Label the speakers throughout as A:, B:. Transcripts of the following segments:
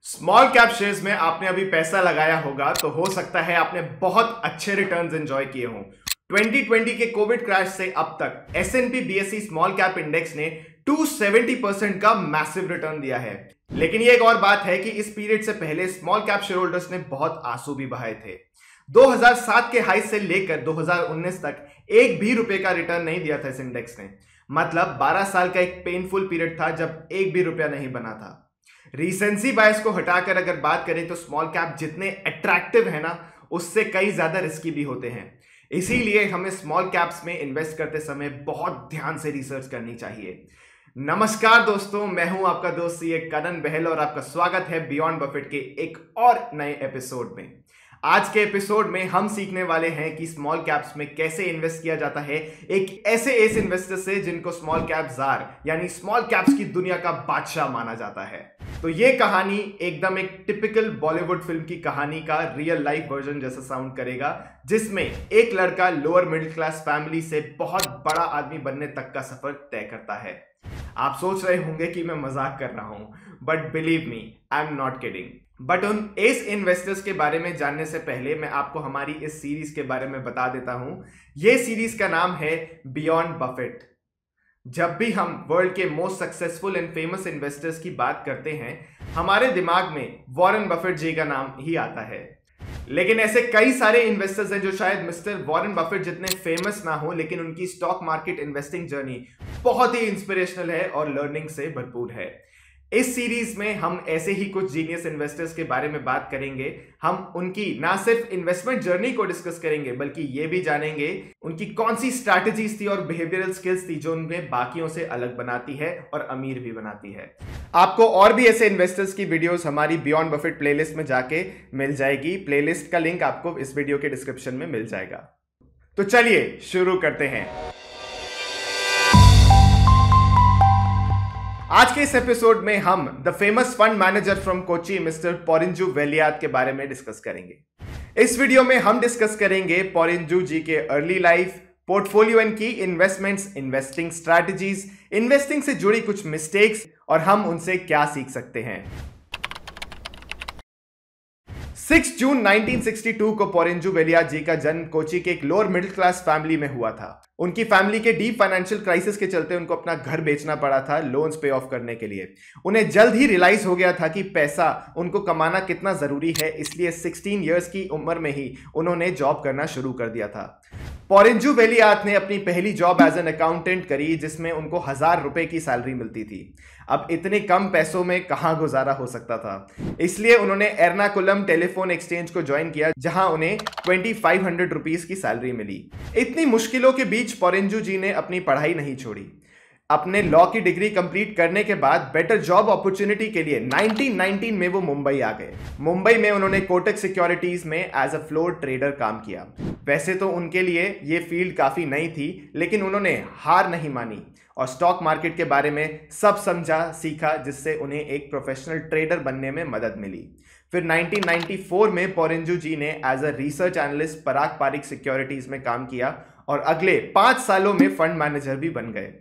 A: Small cap shares में आपने अभी पैसा लगाया होगा तो हो सकता है आपने बहुत अच्छे रिटर्न्स एंजॉय किए हों। 2020 के कोविड क्रैश से अब तक एस&पी बीएसई स्मॉल कैप इंडेक्स ने 270% का मैसिव रिटर्न दिया है। लेकिन ये एक और बात है कि इस पीरियड से पहले स्मॉल कैप शेयर होल्डर्स ने बहुत आंसू भी बहाए थे। 2007 के हाई से लेकर 2019 तक एक भी रुपए का रिटर्न नहीं दिया था इस इंडेक्स ने। मतलब 12 साल का एक पेनफुल पीरियड था जब एक भी रुपया नहीं बना था। रीसेंसी बायस को हटाकर अगर बात करें तो स्मॉल कैप जितने अट्रैक्टिव है ना, उससे कई ज्यादा रिस्की भी होते हैं। इसीलिए हमें स्मॉल कैप्स में इन्वेस्ट करते समय बहुत ध्यान से रिसर्च करनी चाहिए। नमस्कार दोस्तों, मैं हूं आपका दोस्त सीए कनन बहल और आपका स्वागत है बियॉन्ड बफेट के एक और नए एपिसोड में। आज के एपिसोड में हम सीखने वाले हैं कि स्मॉल कैप्स में कैसे इन्वेस्ट किया जाता है एक ऐसे एस इन्वेस्टर से जिनको स्मॉल कैप जार यानी स्मॉल कैप्स की दुनिया का बादशाह माना जाता है। तो ये कहानी एकदम एक टिपिकल बॉलीवुड फिल्म की कहानी का रियल लाइफ वर्जन जैसा साउंड करेगा, जिसमें एक लड़का लोअर मिडिल क्लास फैमिली से बहुत बड़ा आदमी बनने तक का सफर तय करता है। आप सोच रहे होंगे कि मैं मजाक कर रहा हूं, but believe me, I am not kidding. But उन एस इन्वेस्टर्स के बारे में जानने से पहले मैं आपको हमारी इस सीरीज के बारे में बता देता हूं। यह सीरीज का नाम है बियॉन्ड बफेट। जब भी हम वर्ल्ड के most successful and famous investors की बात करते हैं, हमारे दिमाग में वॉरेन बफेट जी का नाम ही आता है। लेकिन ऐसे कई सारे इन्वेस्टर्स हैं जो शायद मिस्टर वॉरेन बफेट जितने फेमस ना हो, लेकिन उनकी स्टॉक मार्केट इन्वेस्टिंग जर्नी बहुत ही इंस्पिरेशनल है और लर्निंग से भरपूर है। इस सीरीज में हम ऐसे ही कुछ जीनियस इन्वेस्टर्स के बारे में बात करेंगे। हम उनकी ना सिर्फ इन्वेस्टमेंट जर्नी को डिस्कस करेंगे, बल्कि ये भी जानेंगे उनकी कौन सी स्ट्रैटेजीज थी और बिहेवियरल स्किल्स थी जो उन्हें बाकियों से अलग बनाती है और अमीर भी बनाती है। आपको और भी ऐसे इन्वेस्टर्स की वीडियोस हमारी बियॉन्ड बफेट प्लेलिस्ट में जाके मिल जाएगी। प्लेलिस्ट का लिंक आपको इस वीडियो के डिस्क्रिप्शन में मिल जाएगा। तो चलिए शुरू करते हैं। आज के इस एपिसोड में हम the famous fund manager from Kochi mister Porinju Veliyath के बारे में डिस्कस करेंगे। इस वीडियो में हम डिस्कस करेंगे पोरिंजू जी के अर्ली लाइफ, पोर्टफोलियो एंड की इन्वेस्टमेंट्स, इन्वेस्टिंग स्ट्रैटेजीज, इन्वेस्टिंग से जुड़ी कुछ मिस्टेक्स और हम उनसे क्या सीख सकते हैं। 6 जून 1962 को पोरिंजू वेलियात जी का जन्म कोची के एक लोअर मिडिल क्लास फैमिली में हुआ था। उनकी फैमिली के डीप फाइनेंशियल क्राइसिस के चलते उनको अपना घर बेचना पड़ा था लोन्स पे ऑफ करने के लिए। उन्हें जल्द ही रियलाइज हो गया था कि पैसा उनको कमाना कितना जरूरी है, इसलिए 16 इयर्स की उम्र में ही उन्होंने जॉब करना शुरू कर दिया था। पोरिंजू वेलियात ने अपनी पहली जॉब एज एन अकाउंटेंट करी, जिसमें उनको 1000 रुपए की सैलरी मिलती थी। अब इतने कम पैसों में कहां गुजारा हो सकता था, इसलिए उन्होंने एर्नाकुलम टेलीफोन एक्सचेंज को ज्वाइन किया, जहां उन्हें 2500 रुपीस की सैलरी मिली। इतनी मुश्किलों के बीच पोरिंजू जी ने अपनी पढ़ाई नहीं छोड़ी। अपने लॉ की डिग्री कंप्लीट करने के बाद बेटर जॉब अपॉर्चुनिटी के लिए 1919 में वो मुंबई आ गए। मुंबई में उन्होंने कोटक सिक्योरिटीज में एज अ फ्लोर ट्रेडर काम किया। वैसे तो उनके लिए ये फील्ड काफी नई थी, लेकिन उन्होंने हार नहीं मानी और स्टॉक मार्केट के बारे में सब समझा सीखा, जिससे उन्हें एक प्रोफेशनल ट्रेडर बनने में मदद मिली। फिर 1994 में पोरिंजू जी ने as a research analyst Parag Parikh Securities में काम किया और अगले 5 सालों में फंड मैनेजर भी बन गए।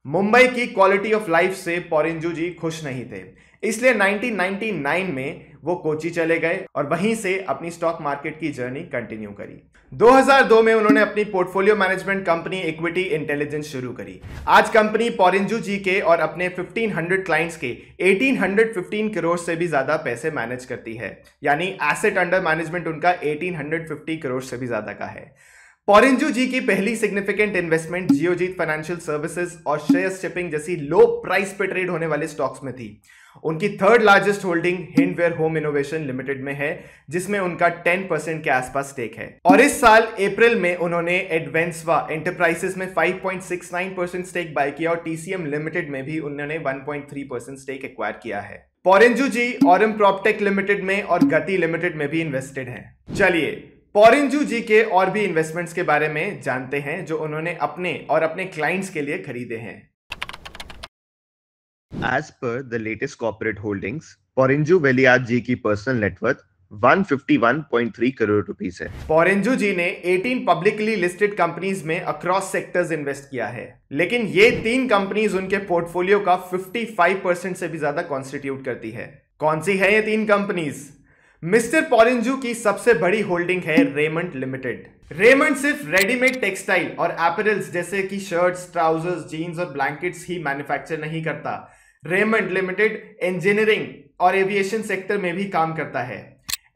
A: मुंबई की क्वालिटी ऑफ लाइफ से पोरिंजू जी खुश नहीं थे, इसलिए 1999 में वो कोची चले गए और वहीं से अपनी स्टॉक मार्केट की जर्नी कंटिन्यू करी। 2002 में उन्होंने अपनी portfolio management company equity intelligence शुरू करी। आज कंपनी पोरिंजू जी के और अपने 1500 क्लाइंट्स के 1815 करोड़ से भी ज्यादा पैसे मैनेज करती है, यानी एसेट अंडर मैनेजमेंट उनका 1850 करोड़ से भी ज्यादा का है। पोरिंजू जी की पहली significant investment Geojit financial services और शेयर्स शिपिंग जैसी लो प्राइस पे ट्रेड होने वाले स्टॉक्स में थी। उनकी third largest holding Hindware home innovation limited में है, जिसमें उनका 10% के आसपास स्टेक है। और इस साल अप्रैल में उन्होंने एडवेंसवा एंटरप्राइजेस में 5.69% स्टेक बाय किया और टीसीएम लिमिटेड में भी उन्होंने 1.3% स्टेक एक्वायर किया है। पोरिंजू जी ऑरम प्रॉपटेक लिमिटेड में और गति लिमिटेड में भी इन्वेस्टेड हैं। चलिए पोरिंजू जी के और भी इन्वेस्टमेंट्स के बारे में जानते हैं जो उन्होंने अपने और अपने क्लाइंट्स के लिए खरीदे हैं।
B: As per the latest corporate holdings, पोरिंजू वेलियात जी की पर्सनल नेटवर्थ 151.3 करोड़ रुपीस है।
A: पोरिंजू जी ने 18 पब्लिकली लिस्टेड कंपनीज में अक्रॉस सेक्टर्स इन्वेस्ट किया है, लेकिन ये 3 कंपनीज उनके पोर्टफोलियो का 55% से भी ज्यादा कॉन्स्टिट्यूट करती है। कौन सी है ये 3 कंपनीज? मिस्टर पॉरिंजू की सबसे बड़ी होल्डिंग है रेमंड लिमिटेड। रेमंड सिर्फ रेडीमेड टेक्सटाइल और एपरल्स जैसे कि शर्ट्स, ट्राउजर्स, जीन्स और ब्लैंकेट्स ही मैन्युफैक्चर नहीं करता। रेमंड लिमिटेड इंजीनियरिंग और एविएशन सेक्टर में भी काम करता है।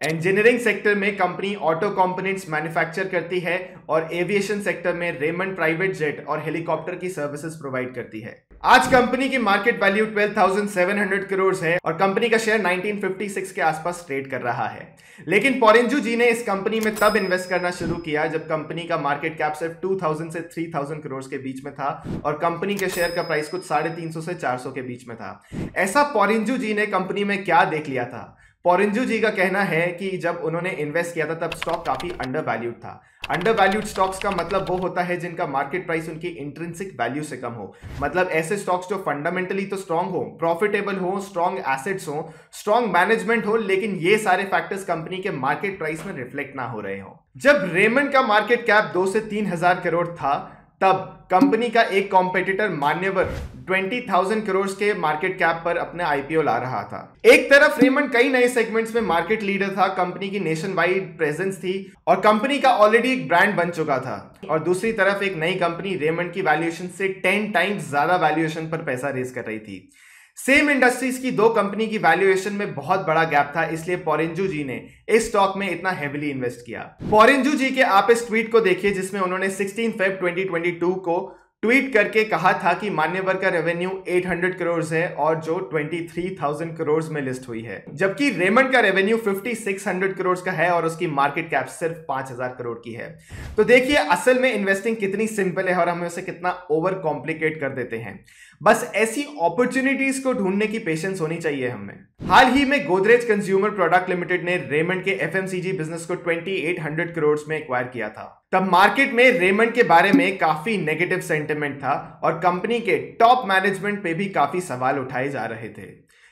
A: इंजीनियरिंग सेक्टर में कंपनी ऑटो कंपोनेंट्स मैन्युफैक्चर करती है और एविएशन सेक्टर में रेमंड प्राइवेट जेट और हेलीकॉप्टर की सर्विसेज प्रोवाइड करती है। आज कंपनी की मार्केट वैल्यू 12,700 करोड़ है और कंपनी का शेयर 1956 के आसपास ट्रेड कर रहा है। लेकिन पॉरिंजू जी ने इस कंपनी में तब इन्वेस्ट करना शुरू किया जब कंपनी का मार्केट कैप सिर्फ 2,000 से 3,000 करोड़ के बीच में था और कंपनी के शेयर का प्राइस कुछ 350 से 400 के बीच में था। ऐसा पॉरिंजू जी ने कंपनी में क्या देख लिया था? पॉरिंजू जी का कहना है कि जब उन्होंने इन्वेस्ट किया था तब स्टॉक काफी अंडर वैल्यूड था। अंडर वैल्यूड स्टॉक्स का मतलब वो होता है जिनका मार्केट प्राइस उनकी इंट्रिंसिक वैल्यू से कम हो। मतलब ऐसे स्टॉक्स जो फंडामेंटली तो स्ट्रांग हो, प्रॉफिटेबल हो, स्ट्रांग एसेट्स हो, स्ट्रांग मैनेजमेंट हो, लेकिन ये सारे फैक्टर्स कंपनी के मार्केट प्राइस में रिफ्लेक्ट ना हो रहे हो। जब रेमंड का मार्केट कैप 2 से 3,000 करोड़ था तब कंपनी का एक कॉम्पिटिटर मान्यवर 20,000 करोड़ के मार्केट कैप पर अपने आईपीओ ला रहा था। एक तरफ रेमंड कई नए सेगमेंट्स में मार्केट लीडर था, कंपनी की नेशन वाइड प्रेजेंस थी और कंपनी का ऑलरेडी एक ब्रांड बन चुका था, और दूसरी तरफ एक नई कंपनी रेमंड की वैल्यूएशन से 10 टाइम्स ज्यादा वैल्यूएशन पर पैसा रेज कर रही थी। सेम इंडस्ट्रीज की 2 कंपनी की वैल्यूएशन में बहुत बड़ा गैप था, इसलिए पॉरिंजू जी ने इस स्टॉक में इतना हेविली इन्वेस्ट किया। पॉरिंजू जी के आप इस ट्वीट को देखिए जिसमें उन्होंने 16 फेब 2022 को ट्वीट करके कहा था कि मान्यवर का रेवेन्यू 800 करोड़ है और जो 23,000 करोड़ में लिस्ट हुई है, जबकि रेमंड का रेवेन्यू 5,600 करोड़ का है और उसकी मार्केट कैप सिर्फ 5,000 करोड़ की है। तो देखिए असल में इन्वेस्टिंग कितनी सिंपल है और हम उसे कितना ओवर कॉम्प्लिकेट कर देते हैं। बस ऐसी अपॉर्चुनिटीज को ढूंढने की पेशेंस होनी चाहिए हमें। हाल ही में गोदरेज कंज्यूमर प्रोडक्ट लिमिटेड ने रेमंड के एफएमसीजी बिजनेस को 2,800 करोड़ में एक्वायर किया था। तब मार्केट में रेमंड के बारे में काफी नेगेटिव सेंटिमेंट था और कंपनी के टॉप मैनेजमेंट पे भी काफी सवाल उठाए जा रहे थे,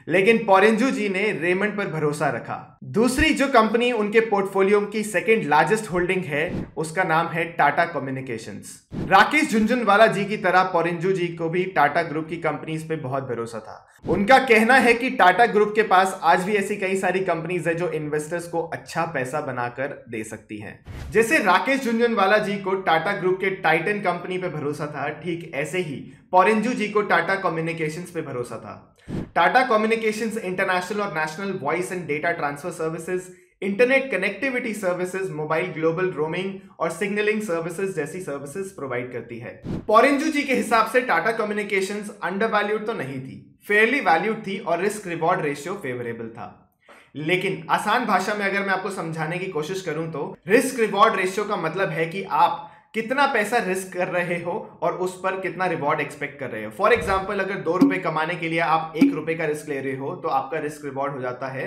A: लेकिन पॉरिंजू जी ने रेमंड पर भरोसा रखा। दूसरी जो कंपनी उनके पोर्टफोलियो की सेकंड लार्जेस्ट होल्डिंग है उसका नाम है टाटा कम्युनिकेशंस। राकेश झुनझुनवाला जी की तरह पॉरिंजू जी को भी टाटा ग्रुप की कंपनीज पे बहुत भरोसा था। उनका कहना है कि टाटा ग्रुप के पास आज भी ऐसी कई सारी कंपनीज है जो इन्वेस्टर्स को अच्छा पैसा बनाकर दे सकती हैं। जैसे राकेश झुनझुनवाला जी को टाटा ग्रुप के टाइटन कंपनी पे भरोसा था, ठीक ऐसे ही पॉरिंजू जी को टाटा कम्युनिकेशंस पे भरोसा था। टाटा कम्युनिकेशंस इंटरनेशनल और national voice and data transfer services, internet connectivity services, mobile global roaming और सिग्नलिंग सर्विसेज जैसी सर्विसेज प्रोवाइड करती है। पॉरिंजू जी के हिसाब से टाटा कम्युनिकेशंस अंडरवैल्यूड तो नहीं थी, फेयरली वैल्यूड थी और रिस्क रिवॉर्ड रेशियो फेवरेबल था। लेकिन आसान भाषा में अगर मैं आपको समझाने की कोशिश करूं तो रिस्क रिवॉर्ड रेशियो का मतलब है कि आप कितना पैसा रिस्क कर रहे हो और उस पर कितना रिवॉर्ड एक्सपेक्ट कर रहे हो। फॉर एग्जाम्पल अगर 2 रुपए कमाने के लिए आप 1 रुपए का रिस्क ले रहे हो तो आपका रिस्क रिवॉर्ड हो जाता है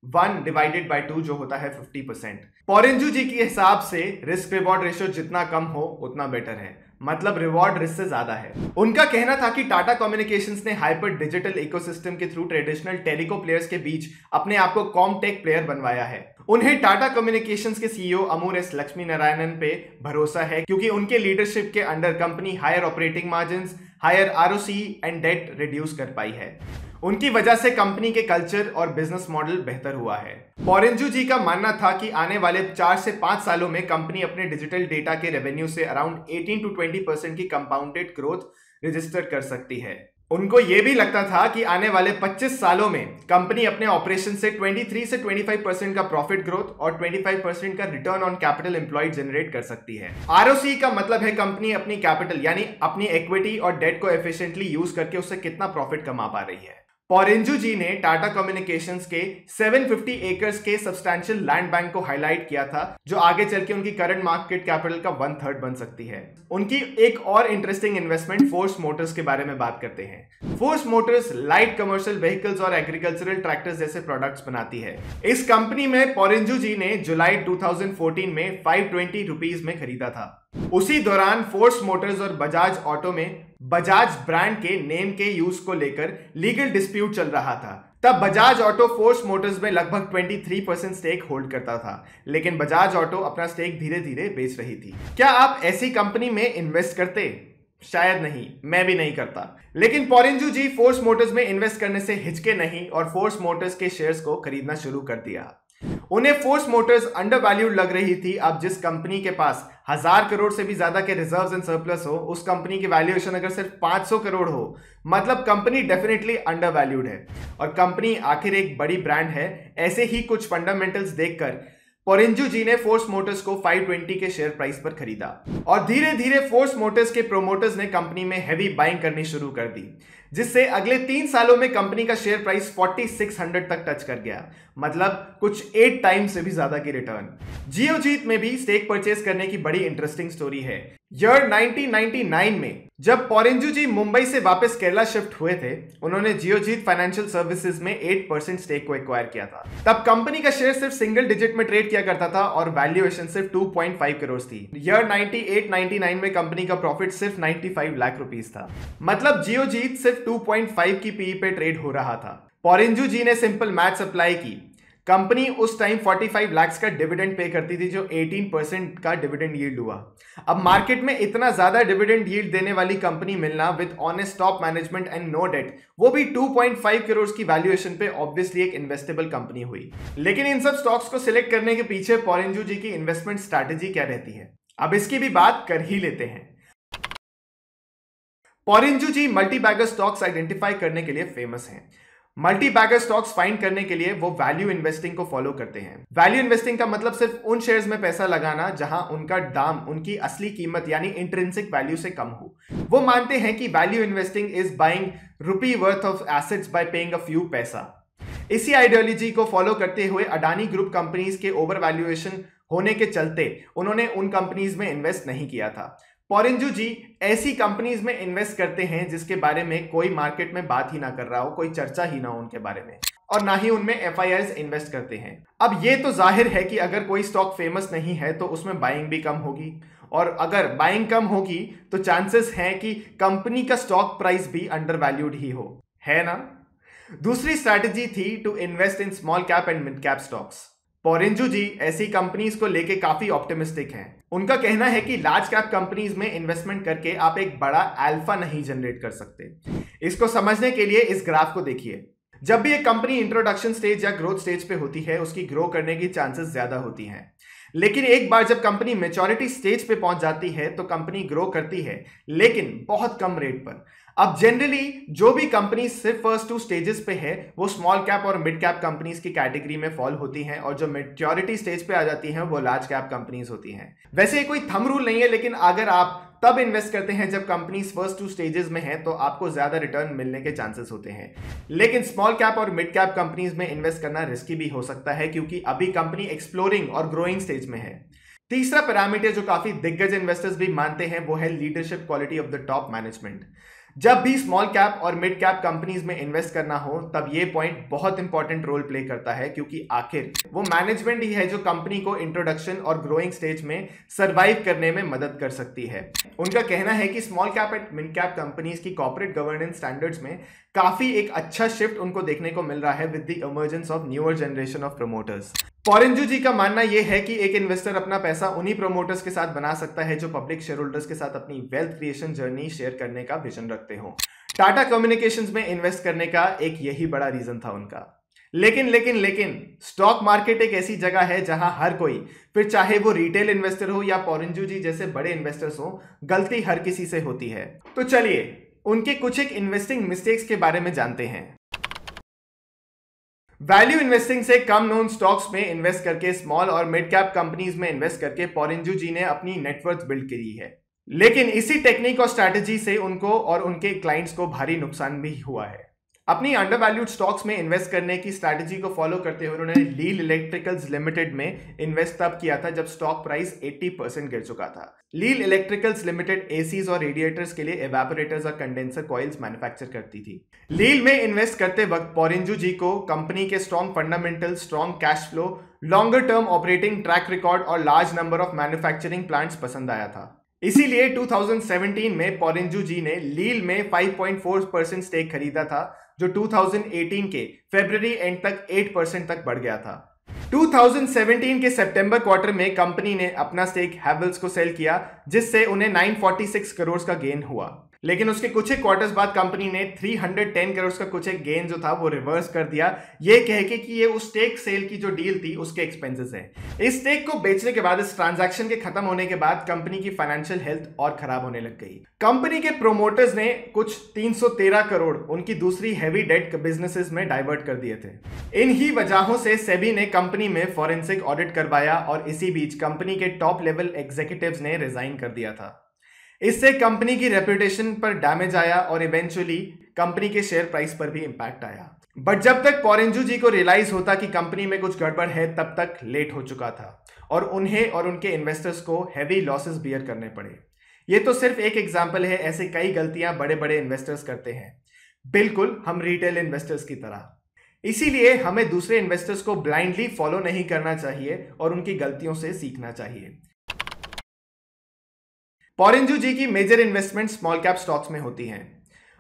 A: 1 डिवाइडेड बाय 2 जो होता है 50%। पॉरिंजू जी के हिसाब से रिस्क रिवॉर्ड रेशियो जितना कम हो उतना बेटर है, मतलब रिवॉर्ड रिस्क से ज्यादा है। उनका कहना था कि टाटा कम्युनिकेशंस ने हाइपर डिजिटल इकोसिस्टम के थ्रू ट्रेडिशनल टेलिको प्लेयर्स के बीच अपने आप को कॉमटेक प्लेयर बनवाया है। उन्हें टाटा कम्युनिकेशंस के सीईओ अमूर एस लक्ष्मी नारायणन पे भरोसा है क्योंकि उनके लीडरशिप के under company higher operating margins, higher ROC and debt reduce कर पाई है। उनकी वजह से कंपनी के कल्चर और बिजनेस मॉडल बेहतर हुआ है। पॉरिंजू जी का मानना था कि आने वाले 4 से 5 सालों में कंपनी अपने डिजिटल डेटा के रेवेन्यू से अराउंड 18 to 20% की कंपाउंडेड ग्रोथ रजिस्टर कर सकती है। उनको यह भी लगता था कि आने वाले 25 सालों में कंपनी अपने ऑपरेशन से 23 से 25% का प्रॉफिट ग्रोथ और 25% का return on capital employed generate कर सकती है। आरओसी का मतलब है कंपनी अपनी कैपिटल यानी अपनी इक्विटी और डेट को एफिशिएंटली यूज करके उससे कितना प्रॉफिट कमा पा रही है। पॉरिंजू जी ने टाटा कम्युनिकेशंस के 750 एकर्स के सब्सटैंशियल लैंड बैंक को हाईलाइट किया था जो आगे चल के उनकी करंट मार्केट कैपिटल का 1/3 बन सकती है। उनकी एक और इंटरेस्टिंग इन्वेस्टमेंट फोर्स मोटर्स के बारे में बात करते हैं। Force Motors light commercial vehicles और एग्रीकल्चरल ट्रैक्टर्स जैसे प्रोडक्ट्स बनाती है। इस कंपनी में पॉरिंजू जी ने जुलाई 2014 में 520 रुपीज में खरीदा था। उसी दौरान फोर्स मोटर्स और बजाज ऑटो में बजाज ब्रांड के नेम के यूज को लेकर लीगल डिस्प्यूट चल रहा था। तब बजाज ऑटो फोर्स मोटर्स में लगभग 23% स्टेक होल्ड करता था, लेकिन बजाज ऑटो अपना स्टेक धीरे धीरे बेच रही थी। क्या आप ऐसी कंपनी में इन्वेस्ट करते? शायद नहीं, मैं भी नहीं करता। लेकिन पोरेंजू जी फोर्स मोटर्स में इन्वेस्ट करने से हिचके नहीं और फोर्स मोटर्स के शेयर्स को खरीदना शुरू कर दिया। उन्हें फोर्स मोटर्स अंडर वैल्यूड लग रही थी। अब जिस कंपनी के पास 1000 करोड़ से भी ज्यादा के रिजर्व्स एंड सरप्लस हो, उस कंपनी की वैल्यूएशन अगर सिर्फ 500 करोड़ हो, मतलब कंपनी डेफिनेटली अंडर वैल्यूड है। और कंपनी आखिर एक बड़ी ब्रांड है। ऐसे ही कुछ फंडामेंटल्स देखकर पोरेंजू जी ने फोर्स मोटर्स को 520 के शेयर प्राइस पर खरीदा और धीरे धीरे फोर्स मोटर्स के प्रोमोटर्स ने कंपनी में हैवी बाइंग करनी शुरू कर दी, जिससे अगले 3 सालों में कंपनी का शेयर प्राइस 4600 तक टच कर गया, मतलब कुछ 8 टाइम्स से भी ज्यादा की रिटर्न। जियोजीत में भी स्टेक परचेज करने की बड़ी इंटरेस्टिंग स्टोरी है। ईयर 1999 में जब पोरेंजू जी मुंबई से वापस केरला शिफ्ट हुए थे, उन्होंने जियोजीत फाइनेंशियल सर्विसेज में 8% स्टेक को एक्वायर किया था। तब कंपनी का शेयर सिर्फ सिंगल डिजिट में ट्रेड किया करता था और वैल्यूएशन सिर्फ 2.5 करोड़ थी। ईयर 98-99 में कंपनी का प्रॉफिट सिर्फ 95 लाख रुपीस था, मतलब जियोजीत सिर्फ 2.5 की पीई पे ट्रेड हो रहा था। पोरेंजू जी ने सिंपल मैथ्स अप्लाई की। कंपनी उस टाइम 45 लाख का डिविडेंड पे करती थी, जो 18% का डिविडेंड यील्ड हुआ। अब मार्केट में इतना ज्यादा डिविडेंड यील्ड देने वाली कंपनी मिलना with honest top management and no debt, वो भी 2.5 करोड़ की वैल्यूएशन पे, ऑब्वियसली एक इन्वेस्टेबल कंपनी हुई। लेकिन इन सब स्टॉक्स को सिलेक्ट करने के पीछे पोरेंजू जी की इन्वेस्टमेंट स्ट्रैटेजी क्या रहती है, अब इसकी भी बात कर ही लेते हैं। पोरेंजू जी मल्टी बैगर स्टॉक्स आइडेंटिफाई करने के लिए फेमस हैं। मल्टी बैगर स्टॉक्स फाइंड करने के लिए वो वैल्यू इन्वेस्टिंग को फॉलो करते हैं। वैल्यू इन्वेस्टिंग का मतलब सिर्फ उन शेयर्स में पैसा लगाना जहां उनका दाम उनकी असली कीमत यानी इंट्रिंसिक वैल्यू से कम हो। वो मानते हैं कि value investing is buying rupee worth of assets bye paying a few पैसा। इसी आइडियोलॉजी को फॉलो करते हुए अडानी ग्रुप कंपनीज के ओवर वैल्यूएशन होने के चलते उन्होंने उन कंपनीज में इन्वेस्ट नहीं किया था। पोरेंजू जी ऐसी कंपनीज में इन्वेस्ट करते हैं जिसके बारे में कोई मार्केट में बात ही ना कर रहा हो, कोई चर्चा ही ना हो उनके बारे में, और ना ही उनमें एफआईआईज इन्वेस्ट करते हैं। अब ये तो जाहिर है कि अगर कोई स्टॉक फेमस नहीं है तो उसमें बाइंग भी कम होगी, और अगर बाइंग कम होगी तो चांसेस हैं कि कंपनी का स्टॉक प्राइस भी अंडर वैल्यूड ही हो, है ना। दूसरी स्ट्रैटेजी थी to invest in small cap and mid cap stocks. Porinju ji ऐसी कंपनीज को लेके काफी ऑप्टिमिस्टिक हैं। उनका कहना है कि लार्ज कैप कंपनीज में इन्वेस्टमेंट करके आप एक बड़ा अल्फा नहीं जनरेट कर सकते। इसको समझने के लिए इस ग्राफ को देखिए। जब भी एक कंपनी इंट्रोडक्शन स्टेज या ग्रोथ स्टेज पे होती है, उसकी ग्रो करने की चांसेस ज्यादा होती हैं। लेकिन एक बार जब कंपनी मैच्योरिटी स्टेज पे पहुंच जाती है तो कंपनी ग्रो करती है, लेकिन बहुत कम रेट पर। अब जनरली जो भी कंपनी सिर्फ फर्स्ट 2 स्टेजेस पे है वो स्मॉल कैप और मिड कैप कंपनीज की कैटेगरी में फॉल होती हैं, और जो मैच्योरिटी स्टेज पे आ जाती हैं वो लार्ज कैप कंपनीज होती हैं। वैसे कोई थंब रूल नहीं है, लेकिन अगर आप तब इन्वेस्ट करते हैं जब कंपनीज फर्स्ट 2 स्टेजेस में है तो आपको ज्यादा रिटर्न मिलने के चांसेस होते हैं। लेकिन स्मॉल कैप और मिड कैप कंपनीज में इन्वेस्ट करना रिस्की भी हो सकता है, क्योंकि अभी कंपनी एक्सप्लोरिंग और ग्रोइंग स्टेज में है। तीसरा पैरामीटर जो काफी दिग्गज इन्वेस्टर्स भी मानते हैं वो है leadership quality of the top management. जब भी स्मॉल कैप और मिड कैप कंपनीज में इन्वेस्ट करना हो तब ये पॉइंट बहुत इंपॉर्टेंट रोल प्ले करता है, क्योंकि आखिर वो मैनेजमेंट ही है जो कंपनी को इंट्रोडक्शन और ग्रोइंग स्टेज में सरवाइव करने में मदद कर सकती है। उनका कहना है कि small cap and mid cap companies की कॉर्पोरेट गवर्नेंस स्टैंडर्ड्स में काफी एक अच्छा शिफ्ट उनको देखने को मिल रहा है with the emergence of newer generation of promoters. Porinju ji का मानना यह है कि एक इन्वेस्टर अपना पैसा उन्हीं प्रमोटर्स के साथ बना सकता है जो पब्लिक शेयर होल्डर्स के साथ अपनी वेल्थ क्रिएशन जर्नी शेयर करने का विजन रखते हो। टाटा कम्युनिकेशंस में इन्वेस्ट करने का एक यही बड़ा रीजन था उनका। लेकिन स्टॉक मार्केट एक ऐसी जगह है जहां हर कोई, फिर चाहे वो रिटेल इन्वेस्टर हो या पोरेंजू जी जैसे बड़े इन्वेस्टर्स हो, गलती हर किसी से होती है। तो चलिए उनके कुछ एक इन्वेस्टिंग मिस्टेक्स के बारे में जानते हैं। वैल्यू इन्वेस्टिंग से कम नोन स्टॉक्स में इन्वेस्ट करके स्मॉल और मिड कैप कंपनीज में इन्वेस्ट करके पोरेंजू जी ने अपनी नेटवर्थ बिल्ड करी है। लेकिन इसी टेक्निक और स्ट्रैटेजी से उनको और उनके क्लाइंट्स को भारी नुकसान भी हुआ है। अपनी अंडरवैल्यूड स्टॉक्स में इन्वेस्ट करने की स्ट्रैटेजी को फॉलो करते हुए उन्होंने लील इलेक्ट्रिकल्स लिमिटेड में इन्वेस्ट तब किया था जब स्टॉक प्राइस 80% गिर चुका था। लील इलेक्ट्रिकल्स लिमिटेड एसीज और रेडिएटर्स के लिए एवेपोरेटर्स और कंडेंसर कॉइल्स मैन्युफैक्चर करती थी। लील में इन्वेस्ट करते वक्त पोरेंजू जी को कंपनी के strong fundamental, strong cash flow, longer term operating track record और large number of manufacturing plants पसंद आया था। इसीलिए 2017 में पोरेंजू जी ने लील में 5.4% स्टेक खरीदा था, जो 2018 के फरवरी एंड तक 8% तक बढ़ गया था। 2017 के सितंबर क्वार्टर में कंपनी ने अपना स्टेक हैवेल्स को सेल किया, जिससे उन्हें 946 करोड़ का गेन हुआ। लेकिन उसके कुछ एक क्वार्टर्स बाद कंपनी ने 310 करोड़ का कुछ एक गेन जो था वो रिवर्स कर दिया, ये कह के कि ये उस स्टेक सेल की जो डील थी उसके एक्सपेंसेस हैं। इस स्टेक को बेचने के बाद, इस ट्रांजैक्शन के खत्म होने के बाद कंपनी की फाइनेंशियल हेल्थ और खराब होने लग गई। कंपनी के प्रोमोटर्स ने कुछ 313 करोड़ उनकी दूसरी हैवी डेट बिजनेसेस में डाइवर्ट कर दिए थे। इन्हीं वजहों से सेबी ने कंपनी में फॉरेंसिक ऑडिट करवाया और इसी बीच कंपनी के टॉप लेवल एग्जीक्यूटिव्स ने रिजाइन कर दिया था। इससे कंपनी की रेपुटेशन पर डैमेज आया और इवेंचुअली कंपनी के शेयर प्राइस पर भी इंपैक्ट आया। बट जब तक पोरेंजू जी को रियलाइज होता कि कंपनी में कुछ गड़बड़ है, तब तक लेट हो चुका था और उन्हें और उनके इन्वेस्टर्स को हैवी लॉसेस बियर करने पड़े। ये तो सिर्फ एक एग्जाम्पल है, ऐसे कई गलतियां बड़े बड़े इन्वेस्टर्स करते हैं, बिल्कुल हम रिटेल इन्वेस्टर्स की तरह। इसीलिए हमें दूसरे इन्वेस्टर्स को ब्लाइंडली फॉलो नहीं करना चाहिए और उनकी गलतियों से सीखना चाहिए। पोरेंजू जी की major investment small cap stocks में होती हैं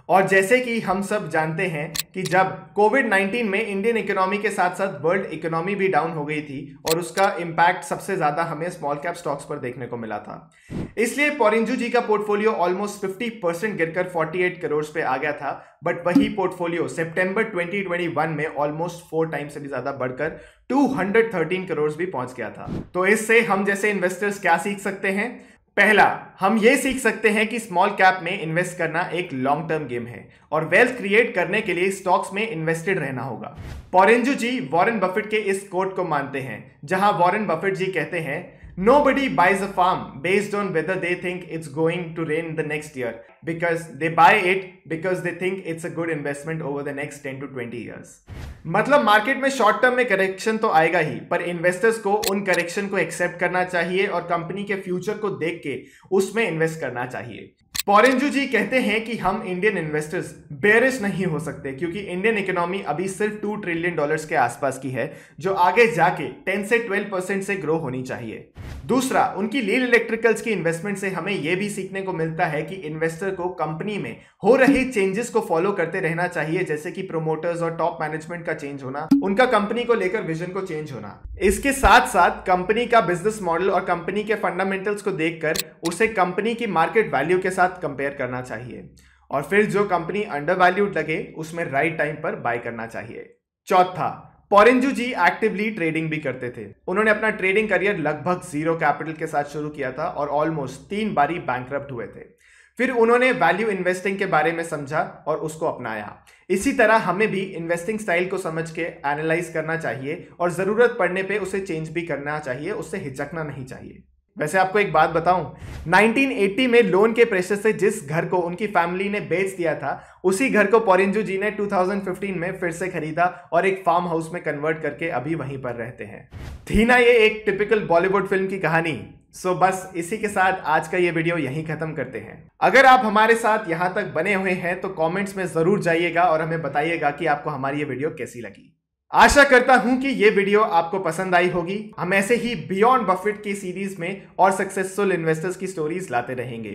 A: और जैसे कि हम सब जानते हैं कि जब कोविड-19 में इंडियन इकोनॉमी के साथ साथ वर्ल्ड इकोनॉमी भी डाउन हो गई थी और उसका इंपैक्ट सबसे ज्यादा हमें स्मॉल कैप स्टॉक्स पर देखने को मिला था। इसलिए पोरेंजू जी का पोर्टफोलियो ऑलमोस्ट 50% गिरकर 48 करोड़ पे आ गया था। बट वही पोर्टफोलियो सितंबर 2021 में ऑलमोस्ट 4 टाइम्स से भी ज्यादा बढ़कर 213 करोड़ भी पहुंच गया था। तो इससे हम जैसे इन्वेस्टर्स क्या सीख सकते हैं? पहला, हम ये सीख सकते हैं कि स्मॉल कैप में इन्वेस्ट करना एक लॉन्ग टर्म गेम है और वेल्थ क्रिएट करने के लिए स्टॉक्स में इन्वेस्टेड रहना होगा। पोरेंजू जी वॉरेन बफेट के इस कोट को मानते हैं, जहां वॉरेन बफेट जी कहते हैं, Nobody buys a farm based on whether they think it's going to rain the next year, because they buy it because they think it's a good investment over the next 10 to 20 years. मतलब market में short term में correction तो आएगा ही, पर investors को उन correction को accept करना चाहिए और कंपनी के फ्यूचर को देख के उसमें इन्वेस्ट करना चाहिए। पोरेंजू जी कहते हैं कि हम इंडियन इन्वेस्टर्स बेयरिश नहीं हो सकते क्योंकि इंडियन इकोनॉमी अभी सिर्फ $2 ट्रिलियन के आसपास की है, जो आगे जाके 10 से 12% से ग्रो होनी चाहिए। दूसरा, उनकी लील इलेक्ट्रिकल्स की इन्वेस्टमेंट से हमें यह भी सीखने को मिलता है कि इन्वेस्टर को कंपनी में हो रहे चेंजेस को फॉलो करते रहना चाहिए, जैसे कि प्रोमोटर्स और टॉप मैनेजमेंट का चेंज होना, उनका कंपनी को लेकर विजन को चेंज होना। इसके साथ साथ कंपनी का बिजनेस मॉडल और कंपनी के फंडामेंटल्स को देखकर उसे कंपनी की मार्केट वैल्यू के साथ कंपेयर करना चाहिए और फिर जो कंपनी अंडर वैल्यूड लगे उसमें राइट टाइम पर बाय करना चाहिए। चौथा, पोरेंजू जी एक्टिवली ट्रेडिंग भी करते थे। उन्होंने अपना ट्रेडिंग करियर लगभग जीरो कैपिटल के साथ शुरू किया था और ऑलमोस्ट 3 बारी बैंकरप्ट हुए थे। फिर उन्होंने वैल्यू इन्वेस्टिंग के बारे में समझा और उसको अपनाया। इसी तरह हमें भी इन्वेस्टिंग स्टाइल को समझ के एनालाइज करना चाहिए और जरूरत पड़ने पे उसे चेंज भी करना चाहिए, उससे हिचकना नहीं चाहिए। वैसे आपको एक बात बताऊं, 1980 में लोन के प्रेशर से जिस घर को उनकी फैमिली ने बेच दिया था, उसी घर को पोरेंजू जी ने 2015 में फिर से खरीदा और एक फार्म हाउस में कन्वर्ट करके अभी वहीं पर रहते हैं। थी ना ये एक टिपिकल बॉलीवुड फिल्म की कहानी। सो बस इसी के साथ आज का ये वीडियो यहीं खत्म करते हैं। अगर आप हमारे साथ यहां तक बने हुए हैं तो कमेंट्स में जरूर जाइएगा और हमें बताइएगा कि आपको हमारी ये वीडियो कैसी लगी। आशा करता हूं कि ये वीडियो आपको पसंद आई होगी। हम ऐसे ही बियॉन्ड बफेट की सीरीज में और सक्सेसफुल इन्वेस्टर्स की स्टोरीज लाते रहेंगे।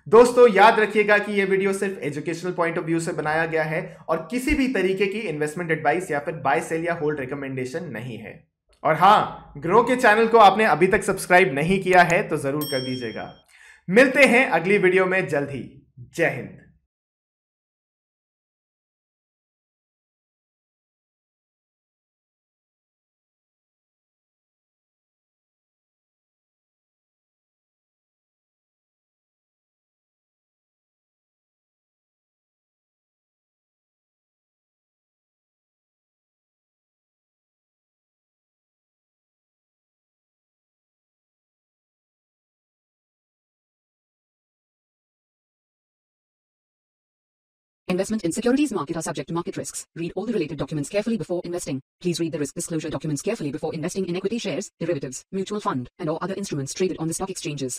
A: दोस्तों याद रखिएगा कि ये वीडियो सिर्फ एजुकेशनल पॉइंट ऑफ व्यू से बनाया गया है और किसी भी तरीके की इन्वेस्टमेंट एडवाइस या फिर बाय सेल या होल्ड रिकमेंडेशन नहीं है। और हाँ, ग्रो के चैनल को आपने अभी तक सब्सक्राइब नहीं किया है तो जरूर कर दीजिएगा। मिलते हैं अगली वीडियो में जल्द ही। जय Hind.
C: Investment in securities market are subject to market risks. Read all the related documents carefully before investing. Please read the risk disclosure documents carefully before investing in equity shares, derivatives, mutual fund, and or other instruments traded on the stock exchanges.